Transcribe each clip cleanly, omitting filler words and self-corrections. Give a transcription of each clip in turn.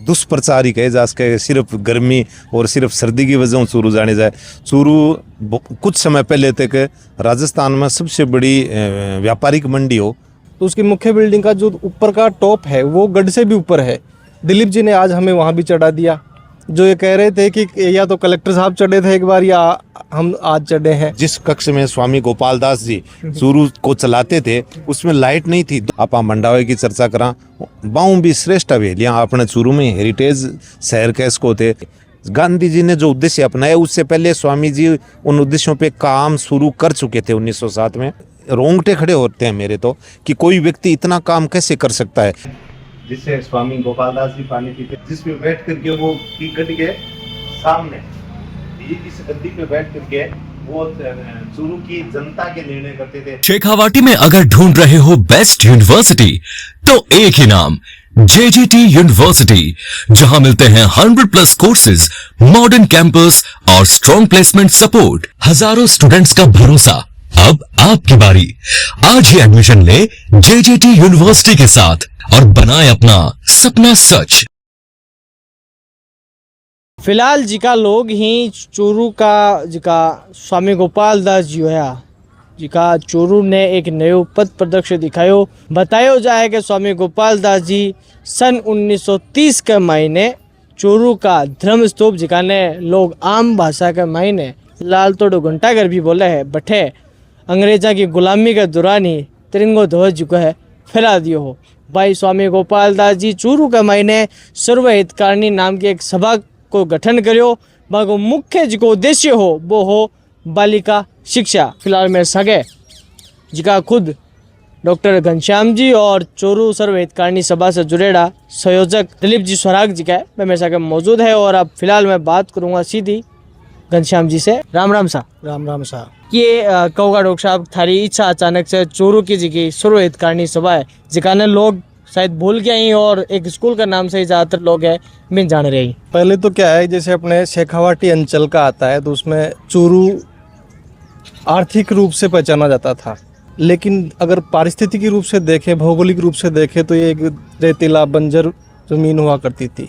दुष्प्रचार ही कहे जा सके। सिर्फ गर्मी और सिर्फ सर्दी की वजह से चूरू जाने जाए। चूरू कुछ समय पहले तक राजस्थान में सबसे बड़ी व्यापारिक मंडी हो। तो उसकी मुख्य बिल्डिंग का जो ऊपर का टॉप है वो गढ़ से भी ऊपर है। दिलीप जी ने आज हमें वहाँ भी चढ़ा दिया। जो ये कह रहे थे कि या तो कलेक्टर साहब चढ़े थे एक बार या हम आज चढ़े हैं। जिस कक्ष में स्वामी गोपाल दास जी चूरू को चलाते थे उसमें लाइट नहीं थी। आप मंडावे की चर्चा करा, बाऊ भी श्रेष्ठ हवेलियां अपने चूरू में हेरिटेज शहर के इसको थे। गांधी जी ने जो उद्देश्य अपनाया उससे पहले स्वामी जी उन उद्देश्यों पे काम शुरू कर चुके थे 1907 में। रोंगटे खड़े होते हैं मेरे तो कि कोई व्यक्ति इतना काम कैसे कर सकता है। जिससे स्वामी गोपाल दास जी पानी पीते, जिसमें बैठ करके वो टिकट के सामने इस गद्दी पे बैठ करके वो चूरू की जनता के निर्णय करते थे। शेखावाटी में अगर ढूंढ रहे हो बेस्ट यूनिवर्सिटी तो एक ही नाम, JGT यूनिवर्सिटी, जहां मिलते हैं 100+ कोर्सेज, मॉडर्न कैंपस और स्ट्रॉन्ग प्लेसमेंट सपोर्ट, हजारों स्टूडेंट्स का भरोसा। अब आपकी बारी, आज ही एडमिशन ले JGT यूनिवर्सिटी के साथ और बनाए अपना सपना सच। फिलहाल जिका लोग ही चूरू का जिका स्वामी गोपाल दास जी होया, जिका चूरू ने एक नयो पथ प्रदर्शन दिखायो। बतायो जाए कि स्वामी गोपाल दास जी सन 1930 के महीने चूरू का धर्म स्तूप, जिका ने लोग आम भाषा के महीने लाल तोड़ो घंटाघर भी बोले है, बठे अंग्रेजा की गुलामी के दौरान ही तिरंगो ध्वज जो है फैला दियो हो। भाई स्वामी गोपाल दास जी चूरू के महीने सर्वहितकारिणी नाम की एक सभा को गठन करियो। बाको मुख्य जो उद्देश्य हो वो हो बालिका शिक्षा। फिलहाल मेरे सगे जिका खुद डॉक्टर घनश्याम जी और चूरू सर्वहितकारिणी सभा से जुड़ेड़ा संयोजक दिलीप जी स्वराग जी का मैं मेरे सगे मौजूद है। और अब फिलहाल मैं बात करूँगा सीधी घनश्याम जी से। राम राम सा। राम राम साहब। ये कहूँगा डॉक्टर साहब, थारी इच्छा अचानक से चूरू की जी सर्वहितकारिणी सभा है जिका ने लोग शायद भूल गए ही और एक स्कूल का नाम से ही ज़्यादातर लोग है मैं जान रहे हैं। पहले तो क्या है, जैसे अपने शेखावाटी अंचल का आता है तो उसमें चूरू आर्थिक रूप से पहचाना जाता था। लेकिन अगर पारिस्थितिकी रूप से देखें, भौगोलिक रूप से देखें तो ये एक रेतीला बंजर ज़मीन हुआ करती थी।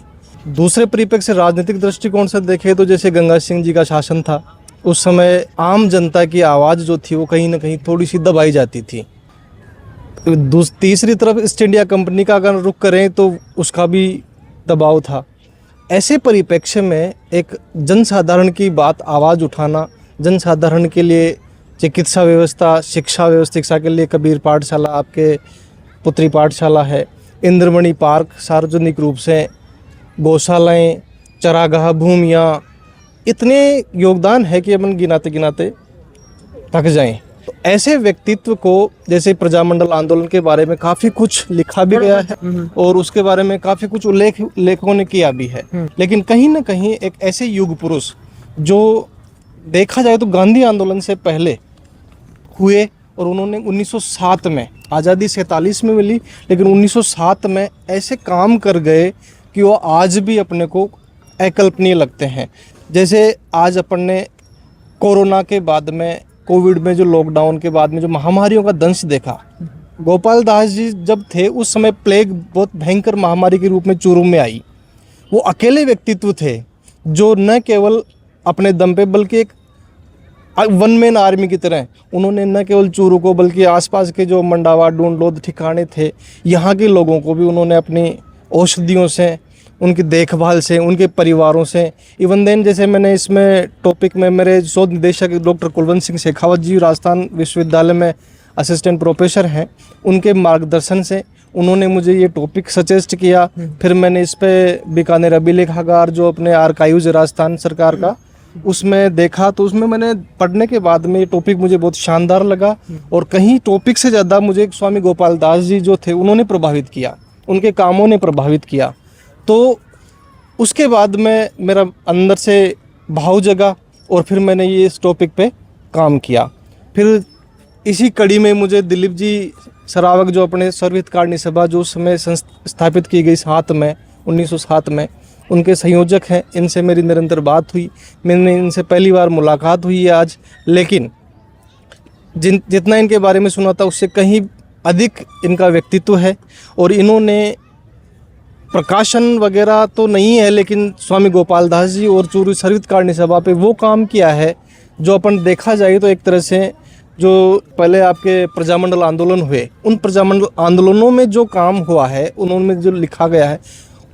दूसरे परिप्रेक्ष्य से राजनीतिक दृष्टिकोण से देखें तो जैसे गंगा सिंह जी का शासन था, उस समय आम जनता की आवाज़ जो थी वो कहीं ना कहीं थोड़ी सी दबाई जाती थी। तीसरी तरफ ईस्ट इंडिया कंपनी का अगर रुख करें तो उसका भी दबाव था। ऐसे परिप्रेक्ष्य में एक जनसाधारण की बात आवाज़ उठाना, जनसाधारण के लिए चिकित्सा व्यवस्था, शिक्षा के लिए कबीर पाठशाला, आपके पुत्री पाठशाला है, इंद्रमणि पार्क, सार्वजनिक रूप से गौशालाएँ, चरागाह भूमियाँ, इतने योगदान है कि अपन गिनाते गिनाते थक जाएं। तो ऐसे व्यक्तित्व को, जैसे प्रजामंडल आंदोलन के बारे में काफ़ी कुछ लिखा भी गया है और उसके बारे में काफ़ी कुछ लेखकों ने किया भी है। लेकिन कहीं ना कहीं एक ऐसे युग पुरुष जो देखा जाए तो गांधी आंदोलन से पहले हुए और उन्होंने 1907 में, आज़ादी 47 में मिली, लेकिन 1907 में ऐसे काम कर गए कि वो आज भी अपने को अकल्पनीय लगते हैं। जैसे आज अपन ने कोरोना के बाद में, कोविड में, जो लॉकडाउन के बाद में जो महामारियों का दंश देखा, गोपाल दास जी जब थे उस समय प्लेग बहुत भयंकर महामारी के रूप में चूरू में आई। वो अकेले व्यक्तित्व थे जो न केवल अपने दम पे बल्कि एक वन मैन आर्मी की तरह उन्होंने न केवल चूरू को बल्कि आसपास के जो मंडावा, डूंडलोद ठिकाने थे, यहाँ के लोगों को भी उन्होंने अपनी औषधियों से, उनकी देखभाल से, उनके परिवारों से, इवन देन जैसे मैंने इसमें टॉपिक में मेरे शोध निदेशक डॉक्टर कुलवंत सिंह शेखावत जी राजस्थान विश्वविद्यालय में असिस्टेंट प्रोफेसर हैं, उनके मार्गदर्शन से उन्होंने मुझे ये टॉपिक सजेस्ट किया। फिर मैंने इस पर बीकानेर अभिलेखागार जो अपने आर्काइव्स राजस्थान सरकार का, उसमें देखा तो उसमें मैंने पढ़ने के बाद में ये टॉपिक मुझे बहुत शानदार लगा। और कहीं टॉपिक से ज़्यादा मुझे स्वामी गोपाल दास जी जो थे उन्होंने प्रभावित किया, उनके कामों ने प्रभावित किया। तो उसके बाद में मेरा अंदर से भाव जगा और फिर मैंने ये इस टॉपिक पे काम किया। फिर इसी कड़ी में मुझे दिलीप जी सरावक जो अपने सर्वहितकारिणी सभा जो उस समय स्थापित की गई 1907 में, उनके संयोजक हैं, इनसे मेरी निरंतर बात हुई। मैंने इनसे पहली बार मुलाकात हुई है आज, लेकिन जितना इनके बारे में सुना था उससे कहीं अधिक इनका व्यक्तित्व है। और इन्होंने प्रकाशन वगैरह तो नहीं है, लेकिन स्वामी गोपाल दास जी और चूरू सर्वहितकारिणी सभा पे वो काम किया है जो अपन देखा जाए तो एक तरह से जो पहले आपके प्रजामंडल आंदोलन हुए, उन प्रजामंडल आंदोलनों में जो काम हुआ है, उन्होंने जो लिखा गया है,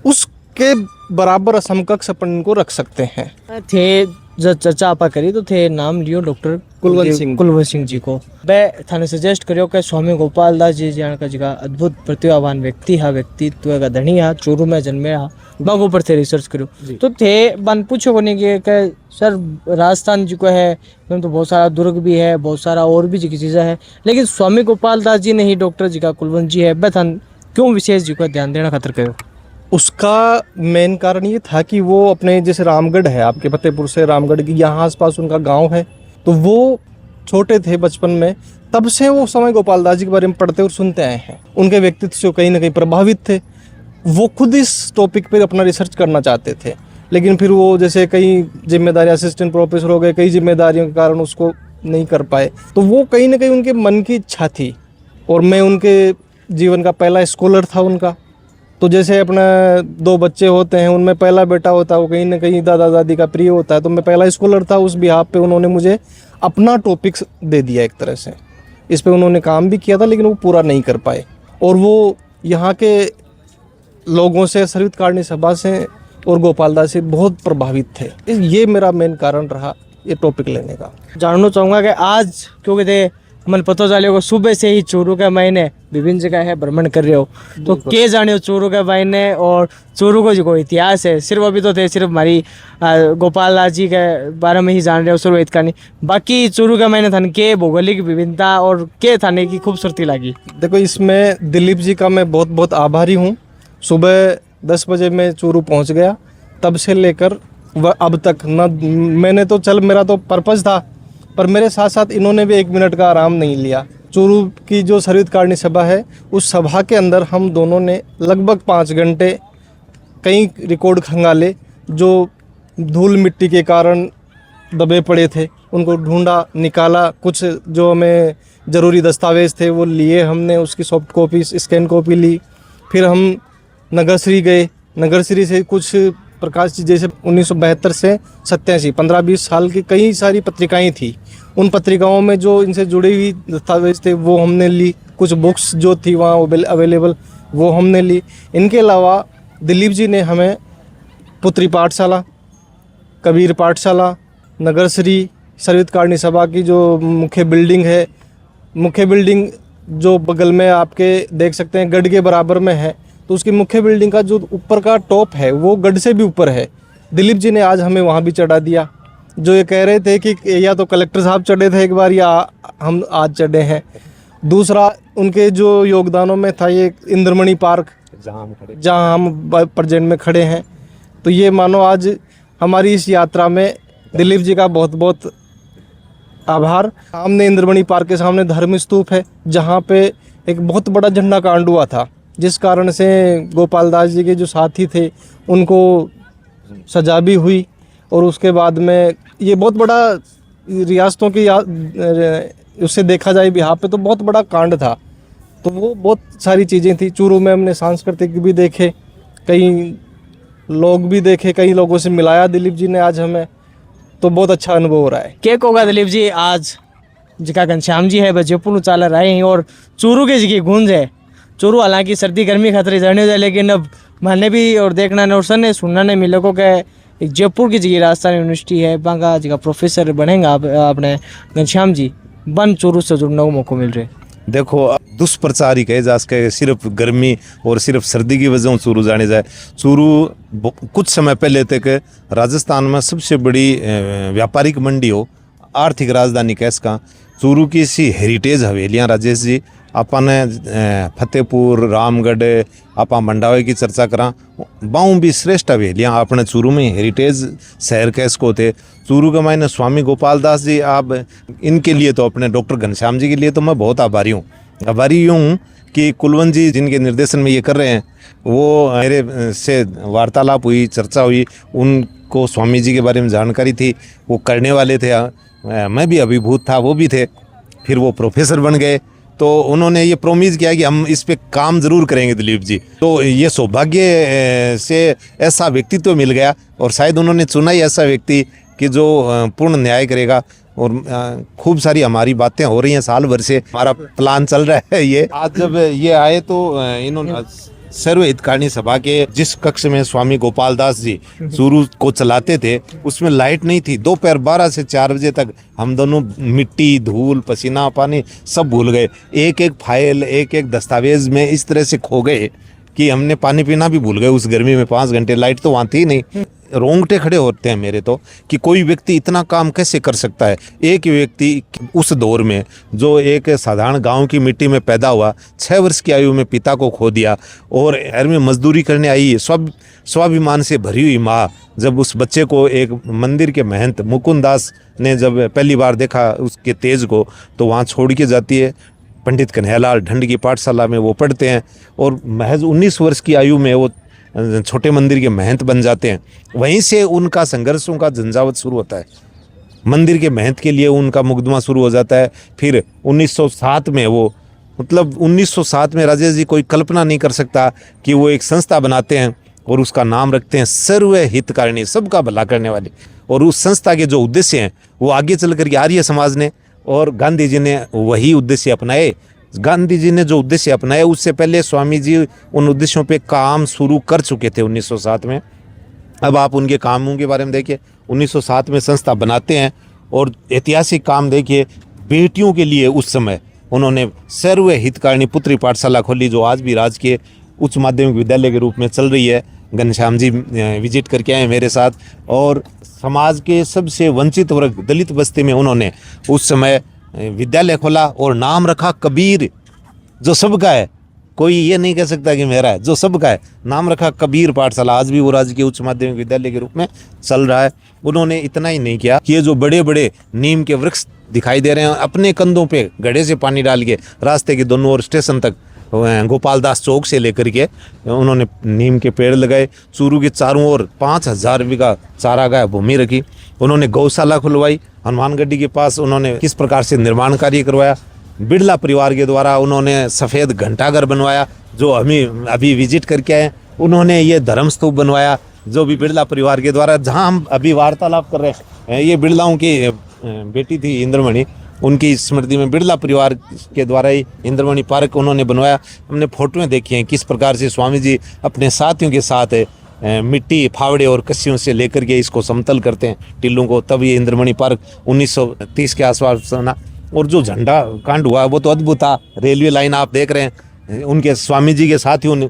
उसके बराबर समकक्ष अपन इनको रख सकते हैं। थे जब चर्चा आपा करी तो थे नाम लियो डॉक्टर कुलवंत सिंह जी को। मैं थाने सजेस्ट करियो कि स्वामी गोपाल दास जी जान का जगह अद्भुत प्रतिभावान व्यक्ति हा, व्यक्तित्व का धनी हा, चूरू में जन्मे हा, बागों पर थे रिसर्च करियो तो थे बन पूछो कोने कि सर राजस्थान जी को है तो बहुत सारा दुर्ग भी है, बहुत सारा और भी जी की चीज़ें है, लेकिन स्वामी गोपाल दास जी ने ही डॉक्टर जी का कुलवंत जी है बथन क्यों विशेष जी को ध्यान देना खातर करो? उसका मेन कारण ये था कि वो अपने जैसे रामगढ़ है, आपके फतेहपुर से रामगढ़ की यहाँ आसपास उनका गांव है, तो वो छोटे थे बचपन में, तब से वो स्वामी गोपाल दास जी के बारे में पढ़ते और सुनते आए हैं। उनके व्यक्तित्व से कहीं ना कहीं प्रभावित थे। वो खुद इस टॉपिक पर अपना रिसर्च करना चाहते थे, लेकिन फिर वो जैसे कई जिम्मेदारी, असिस्टेंट प्रोफेसर हो गए, कई जिम्मेदारियों के कारण उसको नहीं कर पाए। तो वो कहीं ना कहीं उनके मन की इच्छा थी, और मैं उनके जीवन का पहला स्कॉलर था उनका। तो जैसे अपना 2 बच्चे होते हैं, उनमें पहला बेटा होता है वो कहीं ना कहीं दादा दादी का प्रिय होता है, तो मैं पहला स्कॉलर था उस बिहाफ पे। उन्होंने मुझे अपना टॉपिक्स दे दिया एक तरह से, इस पे उन्होंने काम भी किया था, लेकिन वो पूरा नहीं कर पाए। और वो यहाँ के लोगों से, सर्वहितकारिणी सभा से और गोपाल दास से बहुत प्रभावित थे। ये मेरा मेन कारण रहा ये टॉपिक लेने का। जानना चाहूँगा कि आज क्योंकि थे मन पता चले को सुबह से ही चूरू के महीने विभिन्न जगह है भ्रमण कर रहे हो, तो के जाने हो चूरू के महीने और चूरू को जो कोई इतिहास है, सिर्फ अभी तो थे सिर्फ हमारी गोपाल दास जी के बारे में ही जान रहे हो सर्वहित कहानी, बाकी चूरू के महीने थाने के भौगोलिक विभिन्नता और के थाने की खूबसूरती लगी? देखो, इसमें दिलीप जी का मैं बहुत बहुत आभारी हूँ। सुबह 10 बजे मैं चूरू पहुँच गया, तब से लेकर वह अब तक ना मैंने तो मेरा तो पर्पज़ था, पर मेरे साथ साथ इन्होंने भी 1 मिनट का आराम नहीं लिया। चूरू की जो सर्वहितकारिणी सभा है, उस सभा के अंदर हम दोनों ने लगभग 5 घंटे कई रिकॉर्ड खंगाले जो धूल मिट्टी के कारण दबे पड़े थे, उनको ढूंढा, निकाला। कुछ जो हमें ज़रूरी दस्तावेज़ थे वो लिए हमने, उसकी सॉफ्ट कॉपी, स्कैन कॉपी ली। फिर हम नगरश्री गए, नगरश्री से कुछ प्रकाश जी जैसे 1972 से 87 15-20 साल की कई सारी पत्रिकाएं थी, उन पत्रिकाओं में जो इनसे जुड़ी हुई दस्तावेज थे वो हमने ली। कुछ बुक्स जो थी वहाँ अवेलेबल वो हमने ली। इनके अलावा दिलीप जी ने हमें पुत्री पाठशाला, कबीर पाठशाला, नगरश्री, सर्वहितकारिणी सभा की जो मुख्य बिल्डिंग है, मुख्य बिल्डिंग जो बगल में आपके देख सकते हैं गढ़ के बराबर में है, तो उसकी मुख्य बिल्डिंग का जो ऊपर का टॉप है वो गढ़ से भी ऊपर है। दिलीप जी ने आज हमें वहाँ भी चढ़ा दिया। जो ये कह रहे थे कि या तो कलेक्टर साहब चढ़े थे एक बार या हम आज चढ़े हैं। दूसरा उनके जो योगदानों में था ये इंद्रमणि पार्क, जहाँ हम प्रेजेंट में खड़े हैं। तो ये मानो आज हमारी इस यात्रा में दिलीप जी का बहुत बहुत आभार। सामने इंद्रमणि पार्क के सामने धर्म स्तूप है, जहाँ पे एक बहुत बड़ा झंडा कांड हुआ था, जिस कारण से गोपाल दास जी के जो साथी थे उनको सजा भी हुई। और उसके बाद में ये बहुत बड़ा रियासतों की उससे देखा जाए बिहार पे तो बहुत बड़ा कांड था। तो वो बहुत सारी चीज़ें थी। चूरू में हमने सांस्कृतिक भी देखे, कई लोग भी देखे, कई लोगों से मिलाया दिलीप जी ने आज हमें, तो बहुत अच्छा अनुभव हो रहा है। क्या होगा दिलीप जी, आज जिका घनश्याम जी है वह जयपुर चाला रहे हैं और चूरू के जी गूंज है। चूरू हालांकि सर्दी गर्मी खतरे जाने जाए, लेकिन अब माने भी और देखना ने और सने सुनना ने मिले को कि एक जयपुर की जगह राजस्थान यूनिवर्सिटी है, बांगा जगह प्रोफेसर बनेगा अपने घनश्याम जी, बन चूरू से जुड़ने को मौका मिल रहे। देखो, दुष्प्रचार ही कहे जा सके, सिर्फ गर्मी और सिर्फ सर्दी की वजह से चूरू जाने जाए। चूरू कुछ समय पहले तक राजस्थान में सबसे बड़ी व्यापारिक मंडी हो, आर्थिक राजधानी कह सका। चूरू की सी हेरिटेज हवेलियाँ राजेश जी, अपन फतेहपुर, रामगढ़, आप मंडावे की चर्चा करा, बाऊ भी श्रेष्ठ हवेलियाँ अपने चूरू में हेरिटेज शहर कैस को थे। चूरू के मायने स्वामी गोपाल दास जी, आप इनके लिए तो अपने डॉक्टर घनश्याम जी के लिए तो मैं बहुत आभारी हूँ। आभारी यूँ हूँ कि कुलवंत जी जिनके निर्देशन में ये कर रहे हैं, वो मेरे से वार्तालाप हुई, चर्चा हुई, उनको स्वामी जी के बारे में जानकारी थी, वो करने वाले थे। मैं भी अभिभूत था, वो भी थे। फिर वो प्रोफेसर बन गए, तो उन्होंने ये प्रोमिस किया कि हम इस पे काम जरूर करेंगे दिलीप जी। तो ये सौभाग्य से ऐसा व्यक्तित्व मिल गया और शायद उन्होंने चुना ही ऐसा व्यक्ति कि जो पूर्ण न्याय करेगा। और खूब सारी हमारी बातें हो रही हैं, साल भर से हमारा प्लान चल रहा है। ये आज जब ये आए तो इन्होंने सर्व हितकारिणी सभा के जिस कक्ष में स्वामी गोपाल दास जी चूरू को चलाते थे उसमें लाइट नहीं थी। दोपहर 12 से 4 बजे तक हम दोनों मिट्टी, धूल, पसीना, पानी सब भूल गए। एक एक फाइल, एक एक दस्तावेज में इस तरह से खो गए कि हमने पानी पीना भी भूल गए उस गर्मी में। 5 घंटे लाइट तो वहाँ थी ही नहीं। रोंगटे खड़े होते हैं मेरे तो कि कोई व्यक्ति इतना काम कैसे कर सकता है। एक व्यक्ति उस दौर में जो एक साधारण गांव की मिट्टी में पैदा हुआ, 6 वर्ष की आयु में पिता को खो दिया और शहर में मजदूरी करने आई, स्वाभिमान से भरी हुई माँ जब उस बच्चे को एक मंदिर के महंत मुकुंद दास ने जब पहली बार देखा उसके तेज को, तो वहाँ छोड़ के जाती है। पंडित कन्हैयालाल ढंड की पाठशाला में वो पढ़ते हैं और महज 19 वर्ष की आयु में वो छोटे मंदिर के महंत बन जाते हैं। वहीं से उनका संघर्षों का झंझावत शुरू होता है। मंदिर के महंत के लिए उनका मुकदमा शुरू हो जाता है। फिर 1907 में वो 1907 में राजेश जी कोई कल्पना नहीं कर सकता कि वो एक संस्था बनाते हैं और उसका नाम रखते हैं सर्व हितकारिणी, सबका भला करने वाली। और उस संस्था के जो उद्देश्य हैं वो आगे चल कर के आर्य समाज ने और गांधी जी ने वही उद्देश्य अपनाए। गांधी जी ने जो उद्देश्य अपनाए उससे पहले स्वामी जी उन उद्देश्यों पे काम शुरू कर चुके थे 1907 में। अब आप उनके कामों के बारे में देखिए। 1907 में संस्था बनाते हैं और ऐतिहासिक काम देखिए। बेटियों के लिए उस समय उन्होंने सर्व हितकारिणी पुत्री पाठशाला खोली जो आज भी राजकीय उच्च माध्यमिक विद्यालय के रूप में चल रही है। घनश्याम जी विजिट करके आए मेरे साथ। और समाज के सबसे वंचित वर्ग दलित बस्ती में उन्होंने उस समय विद्यालय खोला और नाम रखा कबीर, जो सबका है। कोई ये नहीं कह सकता कि मेरा है, जो सबका है। नाम रखा कबीर पाठशाला, आज भी वो राजकीय उच्च माध्यमिक विद्यालय के रूप में चल रहा है। उन्होंने इतना ही नहीं किया कि ये जो बड़े बड़े नीम के वृक्ष दिखाई दे रहे हैं, अपने कंधों पे घड़े से पानी डाल के रास्ते के दोनों ओर स्टेशन तक गोपाल दास चौक से लेकर के उन्होंने नीम के पेड़ लगाए। चूरू के चारों ओर 5000 बीघा चारागाह भूमि रखी। उन्होंने गौशाला खुलवाई। हनुमानगढ़ी के पास उन्होंने किस प्रकार से निर्माण कार्य करवाया। बिरला परिवार के द्वारा उन्होंने सफ़ेद घंटाघर बनवाया जो हमें अभी विजिट करके आए। उन्होंने ये धर्मस्तूप बनवाया जो भी बिरला परिवार के द्वारा, जहाँ हम अभी वार्तालाप कर रहे हैं। ये बिरलाओं की बेटी थी इंद्रमणि, उनकी स्मृति में बिरला परिवार के द्वारा ही इंद्रमणि पार्क उन्होंने बनवाया। हमने फोटोएं देखी हैं किस प्रकार से स्वामी जी अपने साथियों के साथ मिट्टी, फावड़े और कस्सियों से लेकर के इसको समतल करते हैं टिल्लों को। तब ये इंद्रमणि पार्क 1930 के आसपास बना। और जो झंडा कांड हुआ वो तो अद्भुत था। रेलवे लाइन आप देख रहे हैं, उनके स्वामी जी के साथियों ने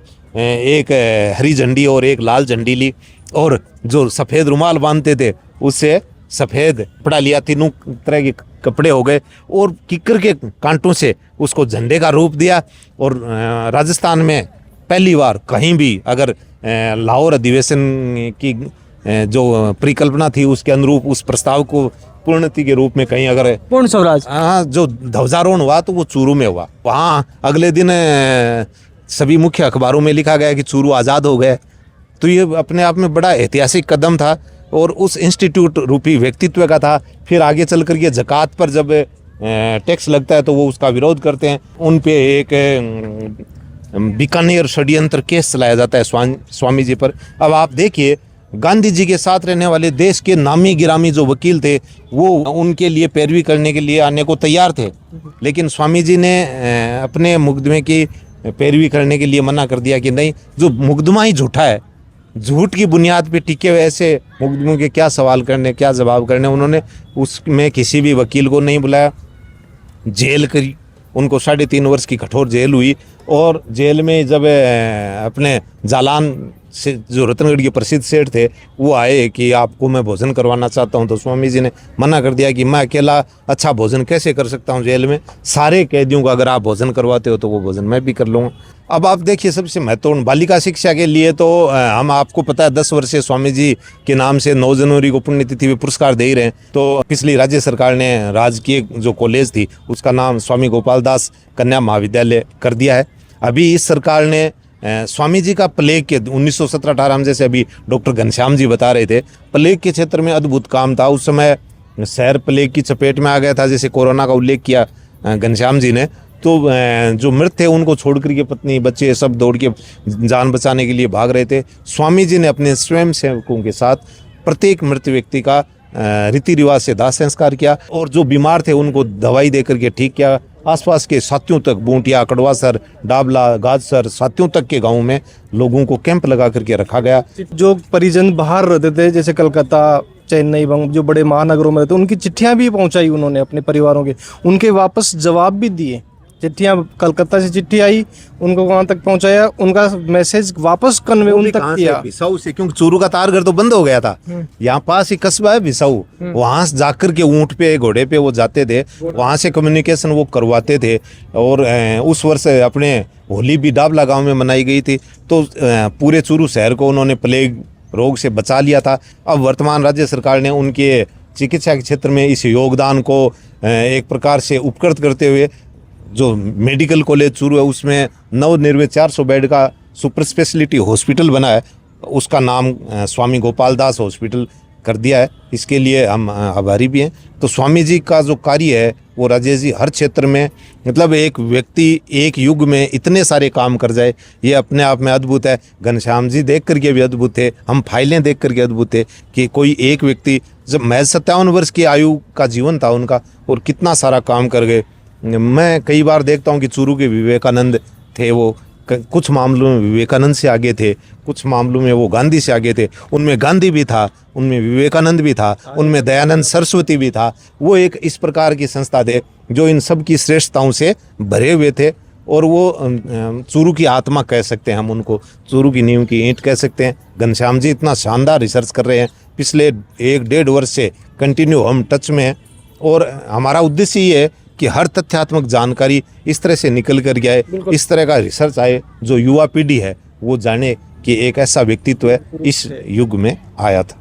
एक हरी झंडी और एक लाल झंडी ली और जो सफ़ेद रुमाल बांधते थे उससे सफ़ेद कपड़ा लिया। तीनों तरह के कपड़े हो गए और किक्कर के कांटों से उसको झंडे का रूप दिया। और राजस्थान में पहली बार कहीं भी अगर लाहौर अधिवेशन की जो परिकल्पना थी उसके अनुरूप उस प्रस्ताव को पूर्णति के रूप में कहीं अगर पूर्ण स्वराज, हाँ, जो ध्वजारोहण हुआ तो वो चूरू में हुआ। वहाँ अगले दिन सभी मुख्य अखबारों में लिखा गया कि चूरू आज़ाद हो गए। तो ये अपने आप में बड़ा ऐतिहासिक कदम था और उस इंस्टीट्यूट रूपी व्यक्तित्व का था। फिर आगे चल कर के ज़कात पर जब टैक्स लगता है तो वो उसका विरोध करते हैं। उन पे एक बीकानेर षड्यंत्र केस चलाया जाता है स्वामी जी पर। अब आप देखिए, गांधी जी के साथ रहने वाले देश के नामी गिरामी जो वकील थे वो उनके लिए पैरवी करने के लिए आने को तैयार थे, लेकिन स्वामी जी ने अपने मुकदमे की पैरवी करने के लिए मना कर दिया कि नहीं, जो मुकदमा ही झूठा है, झूठ की बुनियाद पे टिके हुए ऐसे मुकदमों के क्या सवाल करने, क्या जवाब करने। उन्होंने उसमें किसी भी वकील को नहीं बुलाया, जेल करी। उनको 3.5 वर्ष की कठोर जेल हुई। और जेल में जब अपने जालान से जो रतनगढ़ के प्रसिद्ध सेठ थे वो आए कि आपको मैं भोजन करवाना चाहता हूं, तो स्वामी जी ने मना कर दिया कि मैं अकेला अच्छा भोजन कैसे कर सकता हूं जेल में। सारे कैदियों को अगर आप भोजन करवाते हो तो वो भोजन मैं भी कर लूँगा। अब आप देखिए, सबसे महत्वपूर्ण बालिका शिक्षा के लिए तो हम, आपको पता है 10 वर्ष से स्वामी जी के नाम से 9 जनवरी को पुण्यतिथि में पुरस्कार दे ही रहे हैं। तो पिछली राज्य सरकार ने राजकीय जो कॉलेज थी उसका नाम स्वामी गोपाल दास कन्या महाविद्यालय कर दिया है। अभी इस सरकार ने स्वामी जी का प्लेग के 1917-18 हम जैसे अभी डॉक्टर घनश्याम जी बता रहे थे, प्लेग के क्षेत्र में अद्भुत काम था। उस समय शहर प्लेग की चपेट में आ गया था, जैसे कोरोना का उल्लेख किया घनश्याम जी ने। तो जो मृत थे उनको छोड़ कर के पत्नी बच्चे सब दौड़ के जान बचाने के लिए भाग रहे थे। स्वामी जी ने अपने स्वयं सेवकों के साथ प्रत्येक मृत व्यक्ति का रीति रिवाज से दाह संस्कार किया और जो बीमार थे उनको दवाई दे करके ठीक किया। आसपास के साथियों तक बूंटिया, कड़वासर, डाबला, गाजसर, साथियों तक के गांव में लोगों को कैंप लगा करके रखा गया। जो परिजन बाहर रहते थे जैसे कलकत्ता, चेन्नई, जो बड़े महानगरों में रहते, उनकी चिट्ठियां भी पहुंचाई उन्होंने अपने परिवारों के, उनके वापस जवाब भी दिए। चिट्ठियां कलकत्ता से चिट्ठी आई, उनको वहां तक पहुंचाया, उनका मैसेज वापस कन्वे उन तक किया। भिसाऊ से, क्योंकि चूरू का तारघर तो बंद हो गया था, यहाँ पास ही कस्बा है भिसाऊ, वहां से जाकर के ऊंट पे घोड़े पे वो जाते थे, वहां से कम्युनिकेशन वो करवाते थे। और उस वर्ष अपने होली भी डाबला गांव में मनाई गई थी, तो पूरे चूरू शहर को उन्होंने प्लेग रोग से बचा लिया था। अब वर्तमान राज्य सरकार ने उनके चिकित्सा के क्षेत्र में इस योगदान को एक प्रकार से उपकृत करते हुए जो मेडिकल कॉलेज चूरू है उसमें नवनिर्मित 400 बेड का सुपर स्पेशलिटी हॉस्पिटल बना है, उसका नाम स्वामी गोपाल दास हॉस्पिटल कर दिया है। इसके लिए हम आभारी भी हैं। तो स्वामी जी का जो कार्य है वो राजेश जी हर क्षेत्र में, मतलब एक व्यक्ति एक युग में इतने सारे काम कर जाए, ये अपने आप में अद्भुत है। घनश्याम जी देख करके भी अद्भुत थे, हम फाइलें देख करके अद्भुत थे कि कोई एक व्यक्ति, जब महज 57 वर्ष की आयु का जीवन था उनका, और कितना सारा काम कर गए। मैं कई बार देखता हूँ कि चूरू के विवेकानंद थे, वो कुछ मामलों में विवेकानंद से आगे थे, कुछ मामलों में वो गांधी से आगे थे। उनमें गांधी भी था, उनमें विवेकानंद भी था, उनमें दयानंद सरस्वती भी था। वो एक इस प्रकार की संस्था थे जो इन सब की श्रेष्ठताओं से भरे हुए थे। और वो चूरू की आत्मा कह सकते हैं हम उनको, चूरू की नींव की ईंट कह सकते हैं। घनश्याम जी इतना शानदार रिसर्च कर रहे हैं, पिछले 1-1.5 वर्ष से कंटिन्यू हम टच में हैं। और हमारा उद्देश्य ये है कि हर तथ्यात्मक जानकारी इस तरह से निकल कर जाए, इस तरह का रिसर्च आए जो युवा पीढ़ी है वो जाने कि एक ऐसा व्यक्तित्व है इस युग में आया था।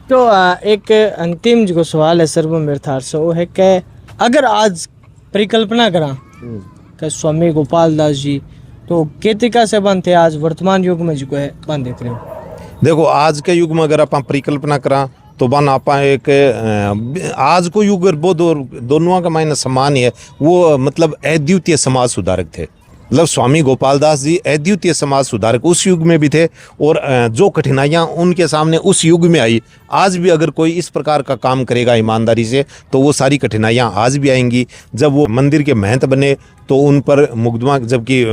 तो एक अंतिम जो सवाल है सर्व मेरे से वो है कि अगर आज परिकल्पना करा कि स्वामी गोपाल दास जी तो के तरीका से बनते आज वर्तमान युग में जो है बन देते हैं। देखो आज के युग में अगर आप परिकल्पना करा तो बन आप एक आज को युग और वो दोनों का मायने समान ही है। वो मतलब अद्वितीय समाज सुधारक थे, मतलब स्वामी गोपाल दास जी अद्वितीय समाज सुधारक उस युग में भी थे। और जो कठिनाइयाँ उनके सामने उस युग में आई, आज भी अगर कोई इस प्रकार का काम करेगा ईमानदारी से तो वो सारी कठिनाइयाँ आज भी आएंगी। जब वो मंदिर के महंत बने तो उन पर मुकदमा, जबकि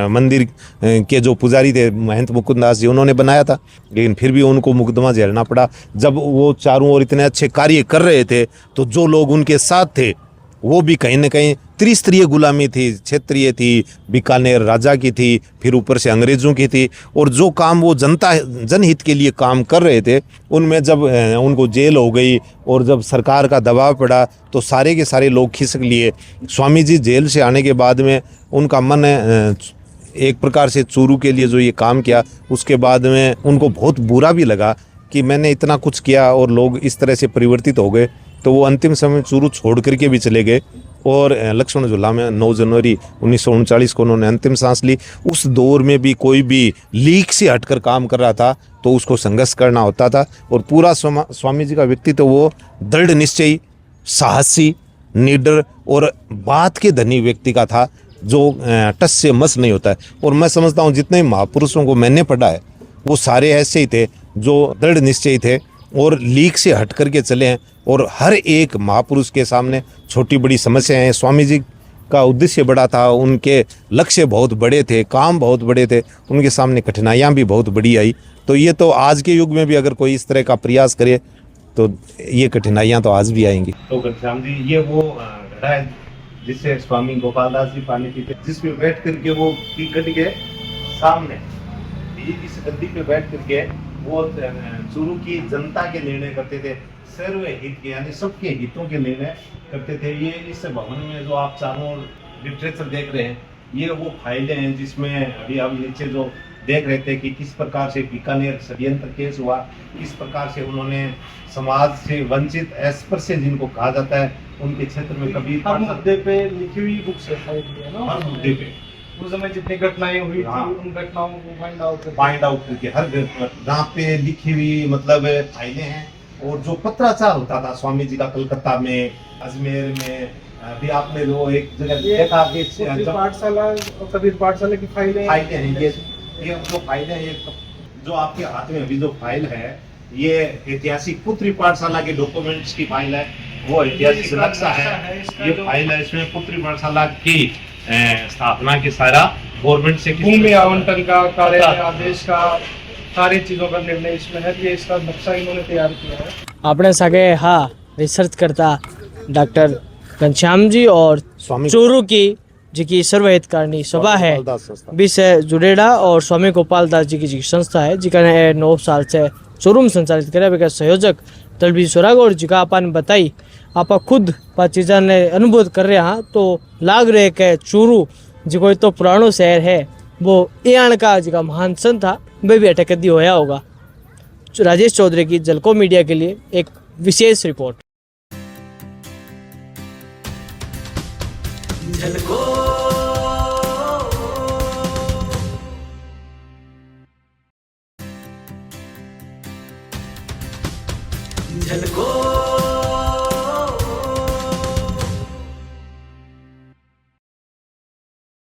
मंदिर के जो पुजारी थे महंत मुकुंद दास जी उन्होंने बनाया था, लेकिन फिर भी उनको मुकदमा झेलना पड़ा। जब वो चारों ओर इतने अच्छे कार्य कर रहे थे तो जो लोग उनके साथ थे वो भी कहीं न कहीं त्रिस्तरीय गुलामी थी, क्षेत्रीय थी, बीकानेर राजा की थी, फिर ऊपर से अंग्रेज़ों की थी। और जो काम वो जनहित के लिए काम कर रहे थे उनमें जब उनको जेल हो गई और जब सरकार का दबाव पड़ा तो सारे के सारे लोग खिसक लिए। स्वामी जी जेल से आने के बाद में उनका मन एक प्रकार से चूरू के लिए जो ये काम किया, उसके बाद में उनको बहुत बुरा भी लगा कि मैंने इतना कुछ किया और लोग इस तरह से परिवर्तित हो गए। तो वो अंतिम समय चूरू छोड़ करके भी चले गए और लक्ष्मण झूला में 9 जनवरी 1939 को उन्होंने अंतिम सांस ली। उस दौर में भी कोई भी लीक से हटकर काम कर रहा था तो उसको संघर्ष करना होता था। और पूरा स्वामी जी का व्यक्तित्व तो वो दृढ़ निश्चयी, साहसी, निडर और बात के धनी व्यक्ति का था जो टस से मस नहीं होता है। और मैं समझता हूँ जितने महापुरुषों को मैंने पढ़ा है वो सारे ऐसे ही थे जो दृढ़ निश्चयी थे और लीक से हट करके चले हैं। और हर एक महापुरुष के सामने छोटी बड़ी समस्याएं हैं। स्वामी जी का उद्देश्य बड़ा था, उनके लक्ष्य बहुत बड़े थे, काम बहुत बड़े थे, उनके सामने कठिनाइयां भी बहुत बड़ी आई। तो ये तो आज के युग में भी अगर कोई इस तरह का प्रयास करे तो ये कठिनाइयां तो आज भी आएंगी। तो घनश्याम जी ये वो घड़ा है जिससे स्वामी गोपाल दास जी पानी पीते, जिसपे बैठ करके वो टिकट के सामने इस गद्दी पे बैठ करके वो चूरू की जनता के निर्णय करते थे, सर्व हित के यानी सबके हितों के निर्णय करते थे। ये इस भवन में जो आप चारों लिटरेचर देख रहे हैं ये वो फाइलें हैं जिसमें अभी हम नीचे जो देख रहे थे कि किस प्रकार से बीकानेर षड्यंत्र केस हुआ, किस प्रकार से उन्होंने समाज से वंचित अस्पृश्य जिनको कहा जाता है उनके क्षेत्र में कभी हर मुद्दे पे लिखी हुई बुक्स है ना, हर मुद्दे पे उस समय जितनी घटनाएं हुई थी उन घटनाओं को फाइंड आउट करके हर जहाँ पे लिखी हुई मतलब फाइलें हैं। और जो पत्राचार होता था स्वामी जी का कलकत्ता में, अजमेर में, अभी आपने वो एक जगह देखा कि पाठशाला और कबीर पाठशाला की फाइलें फाइलें हैं, ये जो फाइलें हैं, ये जो आपके हाथ में अभी जो फाइल है, ये ऐतिहासिक पुत्री पाठशाला के डॉक्यूमेंट्स की फाइल है, वो ऐतिहासिक नक्शा है, ये फाइल है। इसमें पुत्री पाठशाला की स्थापना की सारा गवर्नमेंट से भूमि आवंटन का कार्य आदेश का सारी चीजों का निर्णय इसमें है। ये इसका नक्शा इन्होंने तैयार किया है। આપણે સાથે હા રિસર્ચ કરતા डॉक्टर घनश्यामजी और स्वामी चूरू की जी की सर्वहितकारिणी सभा है भी से जुड़ेड़ा और स्वामी गोपाल दास जी की जी संस्था है जिका ने 9 साल से चूरू में संचालित करे बेका संयोजक दलबी सोरागौर जी का आपन बताई आप खुद चीज़ा ने अनुभव कर रहे हैं तो लाग रहे कि चूरू जी कोई तो पुरानो शहर है वो एण का जी का महान संत था वे भी अटक दी होया होगा। राजेश चौधरी की जलको मीडिया के लिए एक विशेष रिपोर्ट। झलको